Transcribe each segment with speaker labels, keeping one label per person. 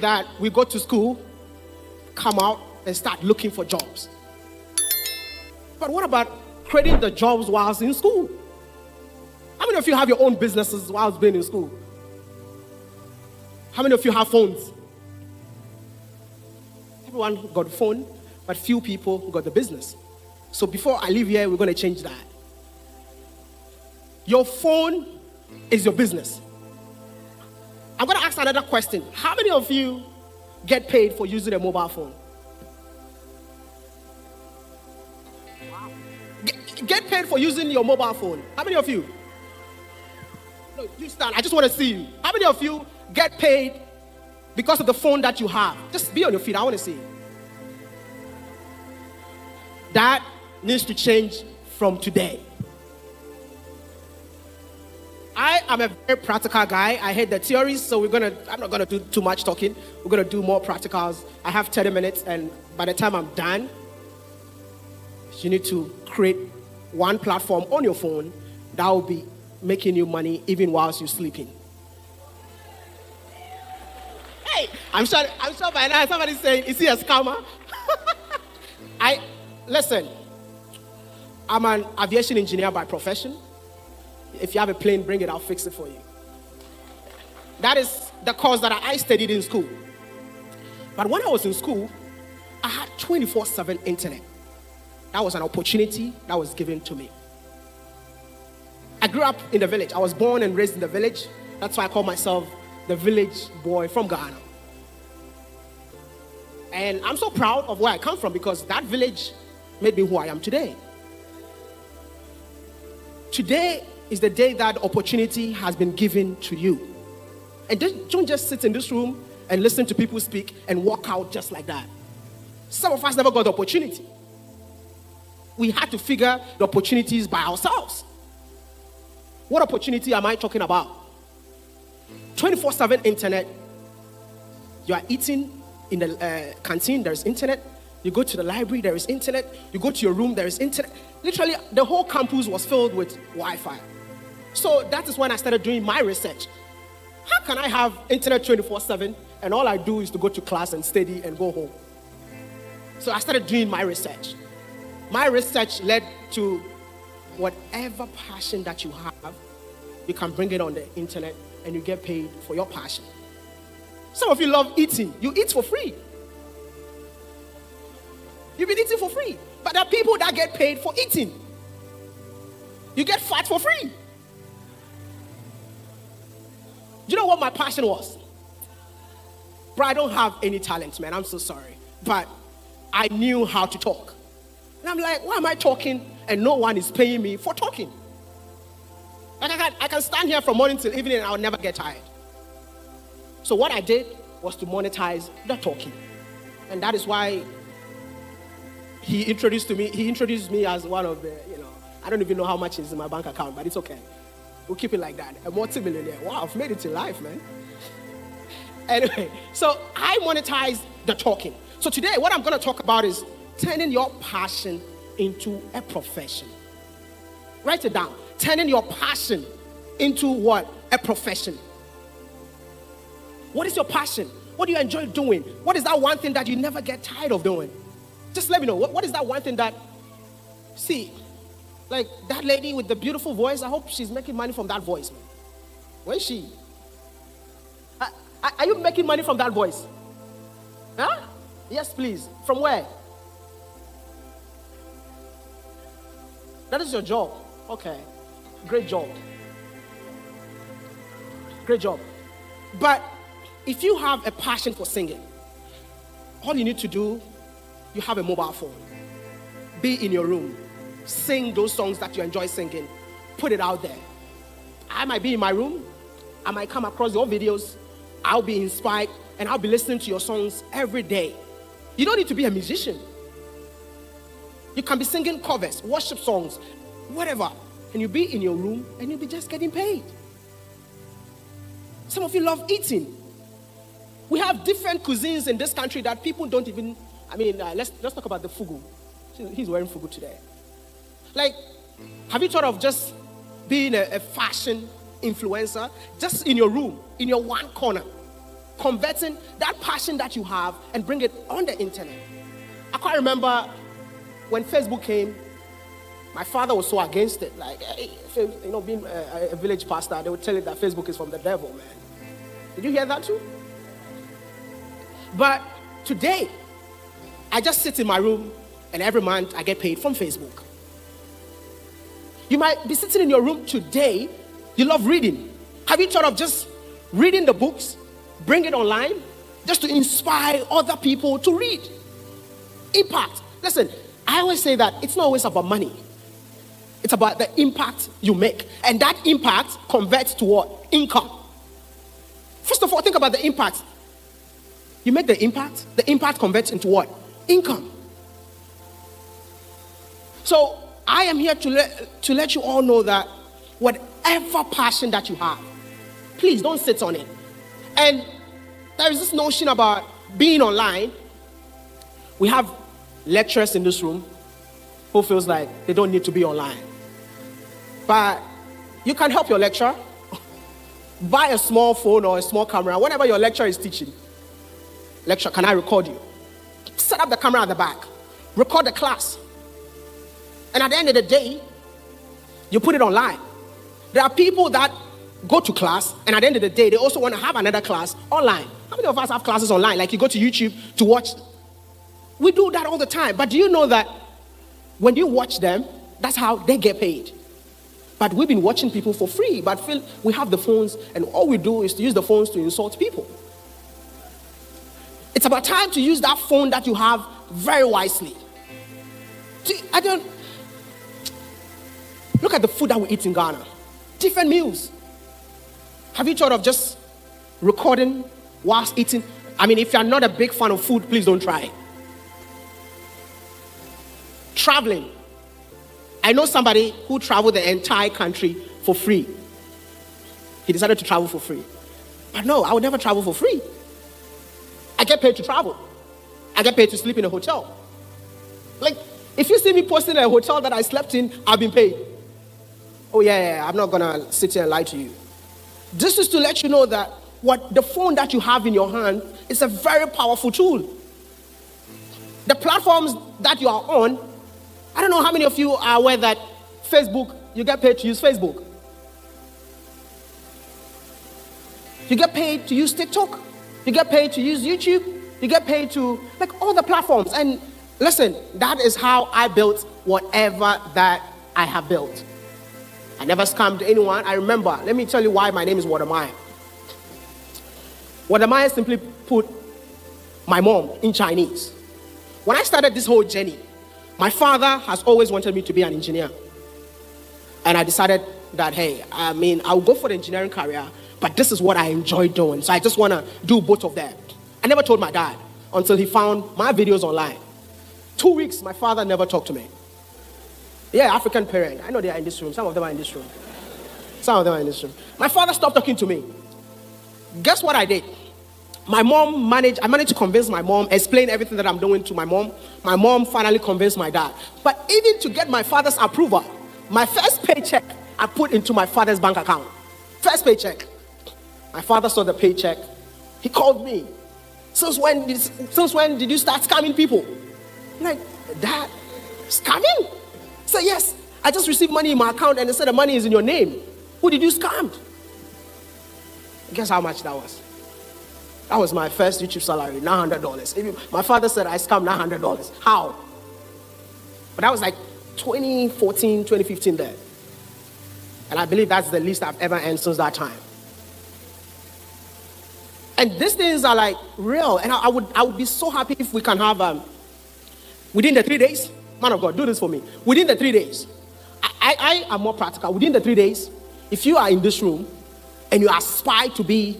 Speaker 1: that we go to school, come out, and start looking for jobs. But what about creating the jobs whilst in school? How many of you have your own businesses whilst being in school? How many of you have phones? Everyone got a phone, but few people got the business. So before I leave here, we're going to change that. Your phone is your business. I'm going to ask another question. How many of you get paid for using a mobile phone? Get paid for using your mobile phone. How many of you? No, you stand. I just want to see you. How many of you get paid because of the phone that you have? Just be on your feet. I want to see you. That needs to change from today. I am a very practical guy. I hate the theories, so I'm not gonna do too much talking. We're gonna do more practicals. I have 30 minutes, and by the time I'm done, you need to create one platform on your phone that will be making you money even whilst you're sleeping. Hey, I'm sure by now somebody's saying, is he a scammer? Listen, I'm an aviation engineer by profession. If you have a plane, bring it, I'll fix it for you. That is the course that I studied in school. But when I was in school, I had 24/7 internet. That was an opportunity that was given to me. I grew up in the village. I was born and raised in the village. That's why I call myself the village boy from Ghana. And I'm so proud of where I come from because that village made me who I am today. Today is the day that opportunity has been given to you. And don't just sit in this room and listen to people speak and walk out just like that. Some of us never got the opportunity. We had to figure the opportunities by ourselves. What opportunity am I talking about? 24/7 internet. You are eating in the canteen, there's internet. You go to the library, there is internet. You go to your room, there is internet. Literally, the whole campus was filled with Wi-Fi. So that is when I started doing my research. How can I have internet 24/7 and all I do is to go to class and study and go home? So I started doing my research. My research led to whatever passion that you have, you can bring it on the internet and you get paid for your passion. Some of you love eating. You eat for free. You've been eating for free. But there are people that get paid for eating. You get fat for free. Do you know what my passion was? Bro, I don't have any talent, man. I'm so sorry. But I knew how to talk. And I'm like, why am I talking and no one is paying me for talking? Like I can stand here from morning till evening and I'll never get tired. So what I did was to monetize the talking. And that is why he introduced me as one of the, I don't even know how much is in my bank account, but it's okay. We'll keep it like that. A multi-millionaire. Wow, I've made it in life, man. Anyway, so I monetize the talking. So today, what I'm going to talk about is turning your passion into a profession. Write it down. Turning your passion into what? A profession. What is your passion? What do you enjoy doing? What is that one thing that you never get tired of doing? Just let me know. What is that one thing that, see, like that lady with the beautiful voice, I hope she's making money from that voice, man. Where is she? Are you making money from that voice? Huh? Yes, please. From where? That is your job. Okay. Great job. Great job. But if you have a passion for singing, all you need to do, you have a mobile phone. Be in your room. Sing those songs that you enjoy singing. Put it out there. I might be in my room. I might come across your videos. I'll be inspired and I'll be listening to your songs every day. You don't need to be a musician. You can be singing covers, worship songs, whatever. And you'll be in your room and you'll be just getting paid. Some of you love eating. We have different cuisines in this country that people don't even, let's talk about the fugu. He's wearing fugu today. Like, have you thought of just being a fashion influencer? Just in your room, in your one corner. converting that passion that you have and bring it on the internet. I can't remember when Facebook came. My father was so against it. Like, hey, being a village pastor, they would tell you that Facebook is from the devil, man. Did you hear that too? But today, I just sit in my room and every month I get paid from Facebook. You might be sitting in your room today, you love reading. Have you thought of just reading the books, bring it online, just to inspire other people to read? Impact. Listen, I always say that it's not always about money. It's about the impact you make. And that impact converts to what? Income. First of all, think about the impact. You make the impact converts into what? Income. So I am here to let you all know that whatever passion that you have, please don't sit on it. And there is this notion about being online. We have lecturers in this room who feels like they don't need to be online. But you can help your lecturer. Buy a small phone or a small camera. Whenever your lecturer is teaching, lecture, can I record you? Set up the camera at the back. Record the class. And at the end of the day, you put it online. There are people that go to class, and at the end of the day, they also want to have another class online. How many of us have classes online? Like you go to YouTube to watch. We do that all the time. But do you know that when you watch them, that's how they get paid? But we've been watching people for free, but we have the phones, and all we do is to use the phones to insult people. It's about time to use that phone that you have very wisely. Look at the food that we eat in Ghana. Different meals. Have you thought of just recording whilst eating? I mean, if you're not a big fan of food, please don't try it. Traveling. I know somebody who traveled the entire country for free. He decided to travel for free. But no, I would never travel for free. I get paid to travel. I get paid to sleep in a hotel. Like, if you see me posting a hotel that I slept in, I've been paid. Oh yeah, I'm not gonna sit here and lie to you. This is to let you know that the phone that you have in your hand is a very powerful tool. The platforms that you are on, I don't know how many of you are aware that Facebook, you get paid to use Facebook. You get paid to use TikTok. You get paid to use YouTube. You get paid to, like, all the platforms. And listen, that is how I built whatever that I have built. I never scammed anyone. I remember, let me tell you why my name is WODE. WODE simply put, my mom in Chinese. When I started this whole journey, my father has always wanted me to be an engineer. And I decided that, hey, I'll go for the engineering career, but this is what I enjoy doing. So I just want to do both of them. I never told my dad until he found my videos online. 2 weeks, my father never talked to me. Yeah, African parent. I know they are in this room. Some of them are in this room. My father stopped talking to me. Guess what I did? I managed to convince my mom, explain everything that I'm doing to my mom. My mom finally convinced my dad. But even to get my father's approval, my first paycheck, I put into my father's bank account. First paycheck. My father saw the paycheck. He called me. Since when did you start scamming people? I'm like, Dad, scamming? So yes, I just received money in my account and they said the money is in your name. Who did you scam? Guess how much that was? That was my first YouTube salary, $900. My father said I scammed $900. How? But that was like 2014, 2015 there. And I believe that's the least I've ever earned since that time. And these things are like real. And I would be so happy if we can have, within the 3 days, man of God, do this for me. Within the 3 days, I am more practical. Within the 3 days, if you are in this room and you aspire to be,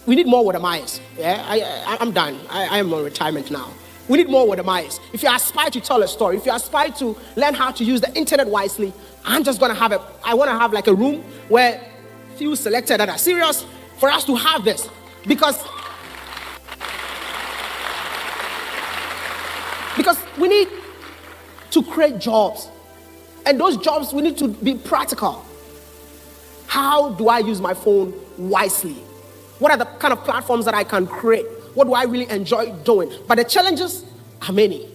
Speaker 1: we need more WODE. Yeah, I'm done. I am on retirement now. We need more WODE. If you aspire to tell a story, if you aspire to learn how to use the internet wisely, I want to have like a room where few selected that are serious for us to have this. Because we need to create jobs. And those jobs, we need to be practical. How do I use my phone wisely? What are the kind of platforms that I can create? What do I really enjoy doing? But the challenges are many.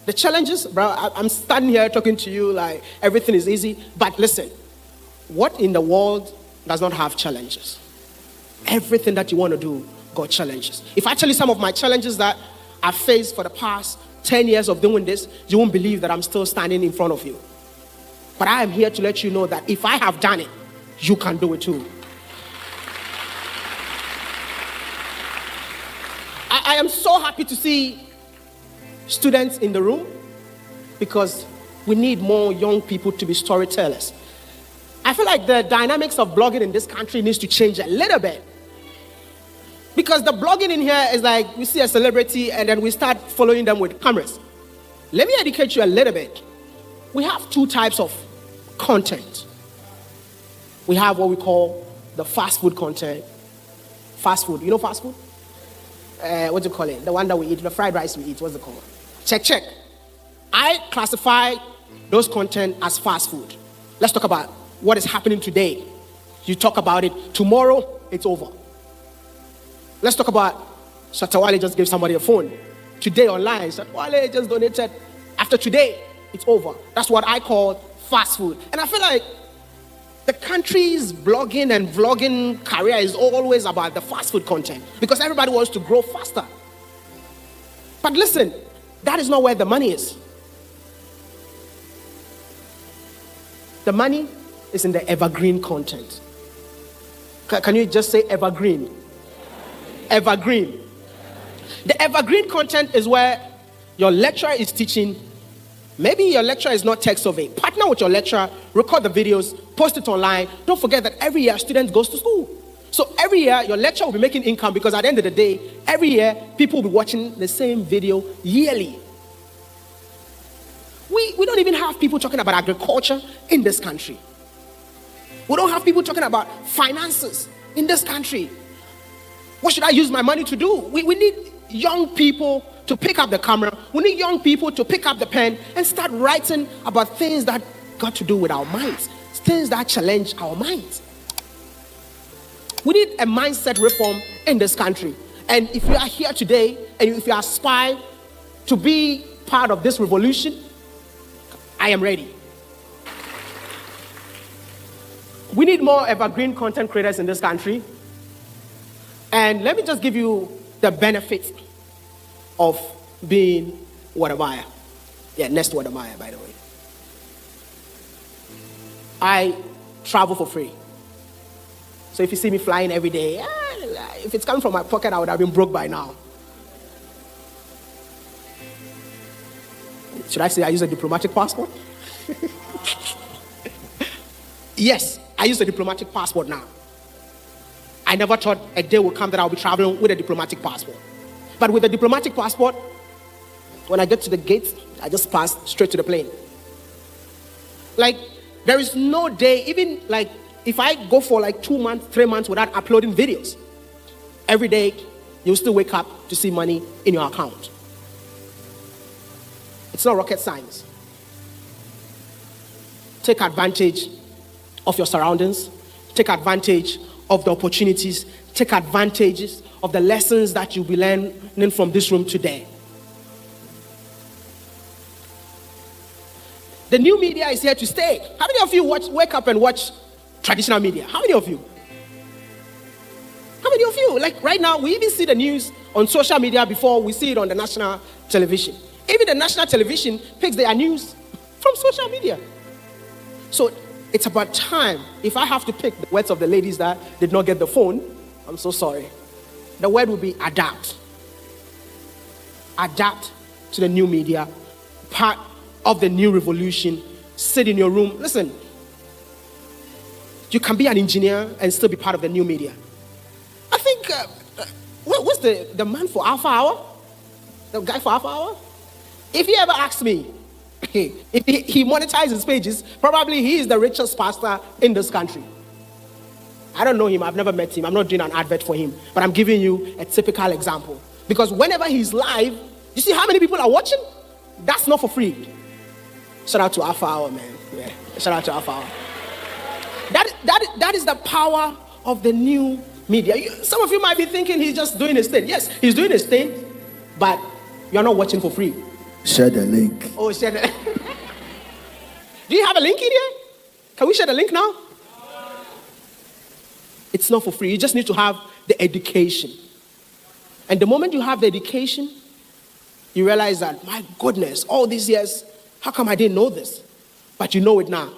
Speaker 1: The challenges, bro, I'm standing here talking to you like everything is easy. But listen, what in the world does not have challenges? Everything that you want to do got challenges. If I tell you some of my challenges that I've faced for the past 10 years of doing this, you won't believe that I'm still standing in front of you. But I am here to let you know that if I have done it, you can do it too. I am so happy to see students in the room because we need more young people to be storytellers. I feel like the dynamics of blogging in this country needs to change a little bit. Because the blogging in here is like we see a celebrity and then we start following them with cameras. Let me educate you a little bit. We have two types of content. We have what we call the fast food content. Fast food. You know fast food? What do you call it? The one that we eat, the fried rice we eat. What's it called? Check. I classify those content as fast food. Let's talk about what is happening today. You talk about it. Tomorrow, it's over. Let's talk about Shatawale just gave somebody a phone. Today online, Shatawale just donated. After today, it's over. That's what I call fast food. And I feel like the country's blogging and vlogging career is always about the fast food content because everybody wants to grow faster. But listen, that is not where the money is. The money is in the evergreen content. Can you just say evergreen? Evergreen. The evergreen content is where your lecturer is teaching. Maybe your lecturer is not tech survey. Partner with your lecturer, record the videos, post it online. Don't forget that every year a student goes to school. So every year your lecturer will be making income because at the end of the day, every year people will be watching the same video yearly. We don't even have people talking about agriculture in this country. We don't have people talking about finances in this country. What should I use my money to do? We need young people to pick up the camera. We need young people to pick up the pen and start writing about things that got to do with our minds, things that challenge our minds. We need a mindset reform in this country. And if you are here today and if you aspire to be part of this revolution, I am ready. We need more evergreen content creators in this country. And let me just give you the benefits of being Wodemaya. Yeah, next Wodemaya, by the way. I travel for free. So if you see me flying every day, if it's coming from my pocket, I would have been broke by now. Should I say I use a diplomatic passport? Yes, I use a diplomatic passport now. I never thought a day would come that I'll be traveling with a diplomatic passport. But with a diplomatic passport, when I get to the gate, I just pass straight to the plane. Like, there is no day, even like, if I go for like 2 months, 3 months without uploading videos, every day, you'll still wake up to see money in your account. It's not rocket science. Take advantage of your surroundings. Take advantage of the opportunities. Take advantages of the lessons that you'll be learning from this room today. The new media is here to stay. How many of you wake up and watch traditional media? How many of you? How many of you? Like right now, we even see the news on social media before we see it on the national television. Even the national television picks their news from social media. So it's about time. If I have to pick the words of the ladies that did not get the phone, I'm so sorry. The word will be adapt. Adapt to the new media. Part of the new revolution. Sit in your room. Listen, you can be an engineer and still be part of the new media. I think, what's the man for Alpha Hour? The guy for Alpha Hour? If he ever asks me, if he monetizes his pages, probably he is the richest pastor in this country. I don't know him. I've never met him. I'm not doing an advert for him. But I'm giving you a typical example. Because whenever he's live, you see how many people are watching? That's not for free. Shout out to Alpha Hour, man. Yeah. Shout out to Alpha Hour. That is the power of the new media. Some of you might be thinking he's just doing his thing. Yes, he's doing his thing, but you're not watching for free.
Speaker 2: Share the link.
Speaker 1: Oh, share the Do you have a link in here? Can we share the link now? It's not for free. You just need to have the education. And the moment you have the education, you realize that, my goodness, all these years, how come I didn't know this? But you know it now.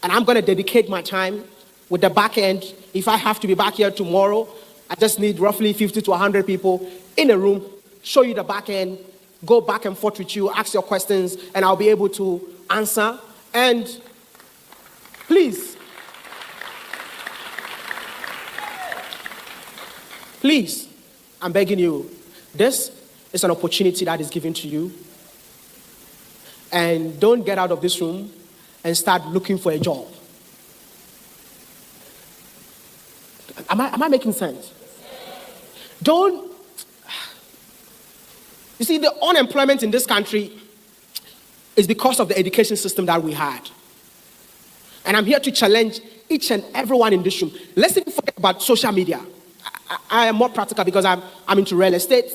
Speaker 1: And I'm going to dedicate my time with the back end. If I have to be back here tomorrow, I just need roughly 50 to 100 people in a room, show you the back end, go back and forth with you, ask your questions, and I'll be able to answer. And please, I'm begging you, this is an opportunity that is given to you. And don't get out of this room and start looking for a job. Am I making sense? Don't. You see, the unemployment in this country is because of the education system that we had. And I'm here to challenge each and everyone in this room. Let's even forget about social media. I am more practical because I'm into real estate.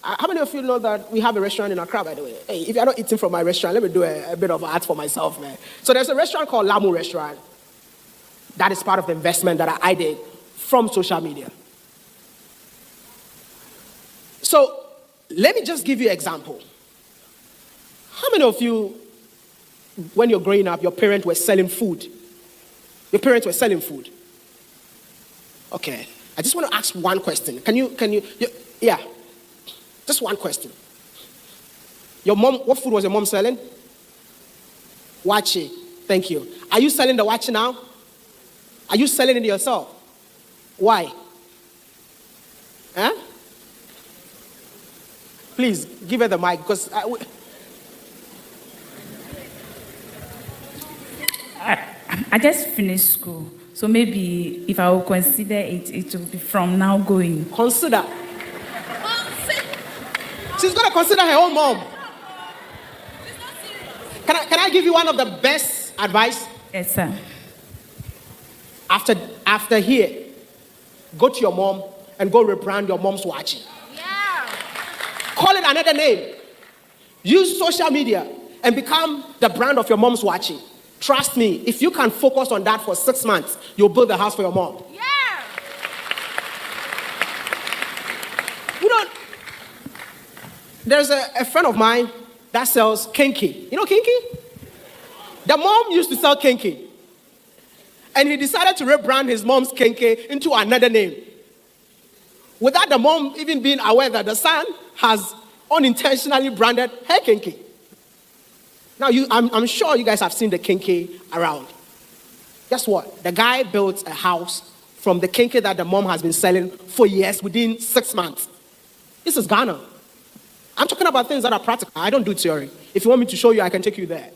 Speaker 1: How many of you know that we have a restaurant in Accra, by the way? Hey, if you're not eating from my restaurant, let me do a bit of art for myself, man. So there's a restaurant called Lamu Restaurant. That is part of the investment that I did from social media. So let me just give you an example. How many of you, when you're growing up, your parents were selling food? Your parents were selling food. Okay. I just want to ask one question. Can you, yeah. Just one question. Your mom, what food was your mom selling? Wachi. Thank you. Are you selling the wachi now? Are you selling it yourself? Why? Huh? Please, give her the mic because
Speaker 3: I just finished school. So maybe if I will consider it, it will be from now going.
Speaker 1: Consider. She's going to consider her own mom. Can I give you one of the best advice?
Speaker 3: Yes, sir.
Speaker 1: After here, go to your mom and go rebrand your mom's watching.
Speaker 4: Yeah.
Speaker 1: Call it another name. Use social media and become the brand of your mom's watching. Trust me, if you can focus on that for 6 months, you'll build a house for your mom.
Speaker 4: Yeah.
Speaker 1: You know, there's a friend of mine that sells kinky. You know kinky? The mom used to sell kinky. And he decided to rebrand his mom's kinky into another name. Without the mom even being aware that the son has unintentionally branded her kinky. Now, I'm sure you guys have seen the kinky around. Guess what? The guy built a house from the kinky that the mom has been selling for years within 6 months. This is Ghana. I'm talking about things that are practical. I don't do theory. If you want me to show you, I can take you there.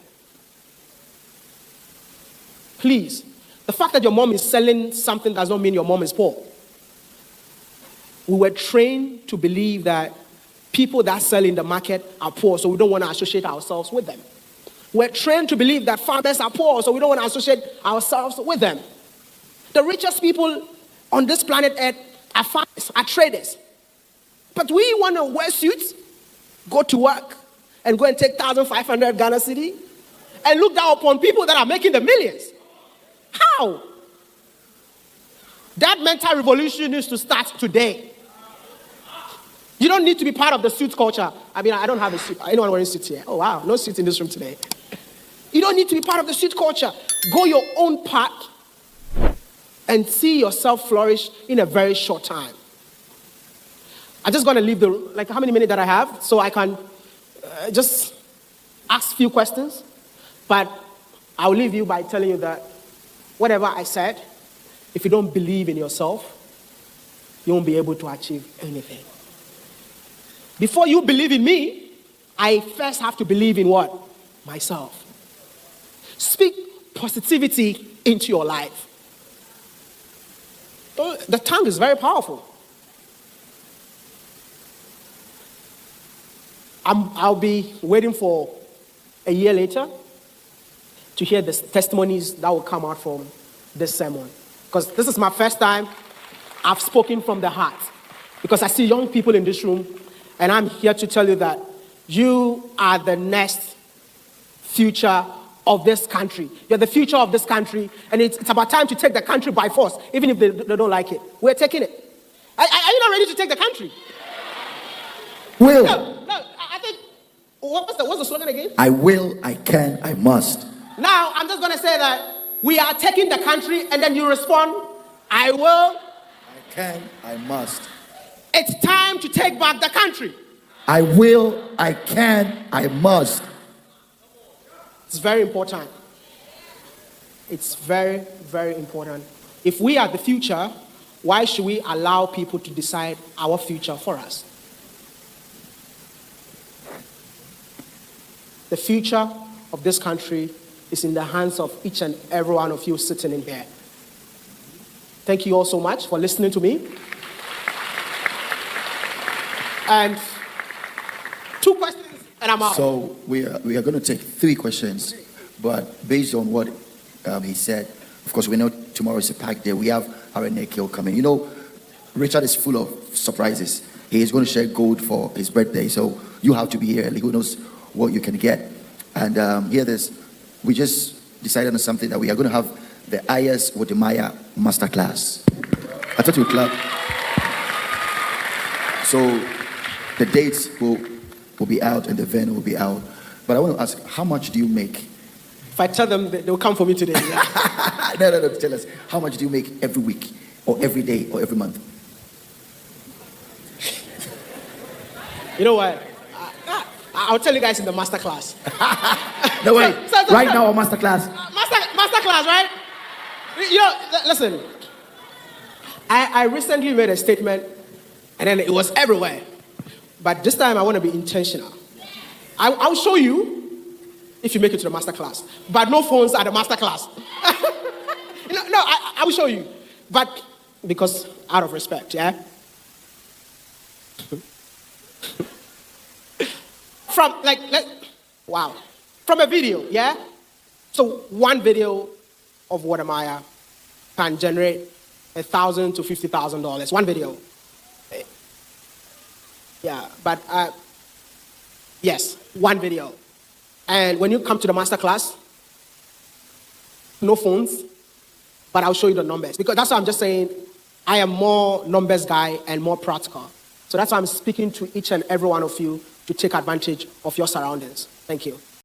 Speaker 1: Please. The fact that your mom is selling something does not mean your mom is poor. We were trained to believe that people that sell in the market are poor, so we don't want to associate ourselves with them. We're trained to believe that farmers are poor, so we don't want to associate ourselves with them. The richest people on this planet Earth are farmers, are traders. But we want to wear suits, go to work, and go and take 1,500 Ghana cedi, and look down upon people that are making the millions. How? That mental revolution needs to start today. You don't need to be part of the suit culture. I mean, I don't have a suit. Anyone wearing suits here? Oh, wow. No suits in this room today. You don't need to be part of the suit culture. Go your own path and see yourself flourish in a very short time. I'm just going to leave how many minutes that I have so I can just ask a few questions. But I'll leave you by telling you that whatever I said, if you don't believe in yourself, you won't be able to achieve anything. Before you believe in me, I first have to believe in what? Myself. Speak positivity into your life. The tongue is very powerful. I'll be waiting for a year later to hear the testimonies that will come out from this sermon. Because this is my first time I've spoken from the heart. Because I see young people in this room, and I'm here to tell you that you are the next future of this country. You're the future of this country, and it's about time to take the country by force, even if they don't like it. We're taking it. Are you not ready to take the country?
Speaker 2: Will.
Speaker 1: No, I think, what's the slogan again?
Speaker 2: I will, I can, I must.
Speaker 1: Now, I'm just going to say that we are taking the country, and then you respond, I will.
Speaker 2: I can, I must.
Speaker 1: It's time to take back the country.
Speaker 2: I will, I can, I must.
Speaker 1: It's very important. It's very, very important. If we are the future, why should we allow people to decide our future for us? The future of this country is in the hands of each and every one of you sitting in here. Thank you all so much for listening to me. And 2 questions, and I'm out.
Speaker 2: So we are going to take 3 questions, but based on what he said, of course, we know tomorrow is a packed day. We have our Nikhil coming. You know, Richard is full of surprises. He is going to share gold for his birthday, so you have to be here. Who knows what you can get? And hear this. We just decided on something that we are going to have the WODE Masterclass. I thought you would clap. So the dates will be out and the venue will be out. But I want to ask, how much do you make?
Speaker 1: If I tell them, they'll come for me today.
Speaker 2: No. Tell us, how much do you make every week or every day or every month?
Speaker 1: You know what? I'll tell you guys in the master class.
Speaker 2: No way. Right now, a master class.
Speaker 1: Master class, right? You know, listen. I recently made a statement, and then it was everywhere. But this time, I want to be intentional. I'll show you if you make it to the master class. But no phones at the master class. I will show you. But because out of respect, yeah? From a video, yeah? So one video of WODE can generate $1,000 to $50,000. One video. Yeah, but yes, one video. And when you come to the master class, no phones, but I'll show you the numbers. Because that's why I'm just saying I am more numbers guy and more practical. So that's why I'm speaking to each and every one of you to take advantage of your surroundings. Thank you.